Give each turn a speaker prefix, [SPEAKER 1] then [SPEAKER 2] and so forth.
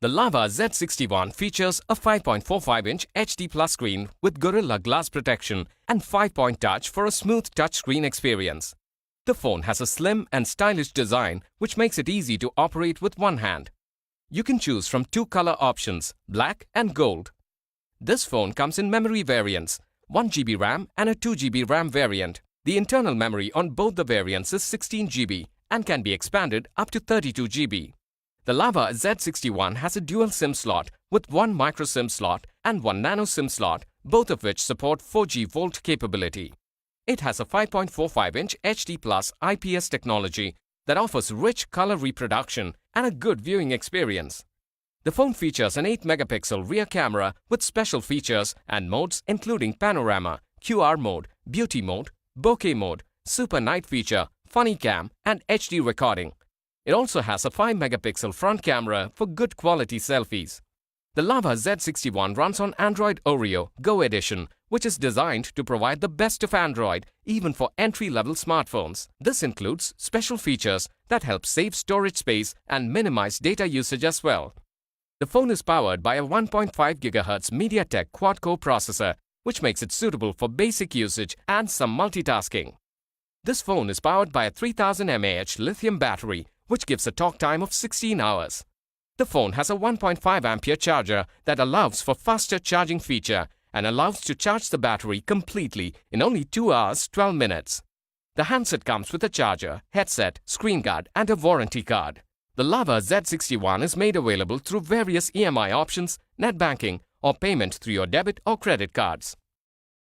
[SPEAKER 1] The Lava Z61 features a 5.45-inch HD Plus screen with Gorilla Glass protection and 5-point touch for a smooth touchscreen experience. The phone has a slim and stylish design which makes it easy to operate with one hand. You can choose from two color options, black and gold. This phone comes in memory variants, 1GB RAM and a 2GB RAM variant. The internal memory on both the variants is 16GB and can be expanded up to 32GB. The Lava Z61 has a dual SIM slot with one micro SIM slot and one nano SIM slot, both of which support 4G Volt capability. It has a 5.45-inch HD Plus IPS technology that offers rich color reproduction and a good viewing experience. The phone features an 8-megapixel rear camera with special features and modes including panorama, QR mode, beauty mode, bokeh mode, super night feature, funny cam and HD recording. It also has a 5-megapixel front camera for good quality selfies. The Lava Z61 runs on Android Oreo Go Edition, which is designed to provide the best of Android even for entry-level smartphones. This includes special features that help save storage space and minimize data usage as well. The phone is powered by a 1.5 GHz MediaTek quad-core processor, which makes it suitable for basic usage and some multitasking. This phone is powered by a 3000 mAh lithium battery, which gives a talk time of 16 hours. The phone has a 1.5 ampere charger that allows for faster charging feature and allows to charge the battery completely in only 2 hours 12 minutes. The handset comes with a charger, headset, screen guard and a warranty card. The Lava Z61 is made available through various EMI options, net banking or payment through your debit or credit cards.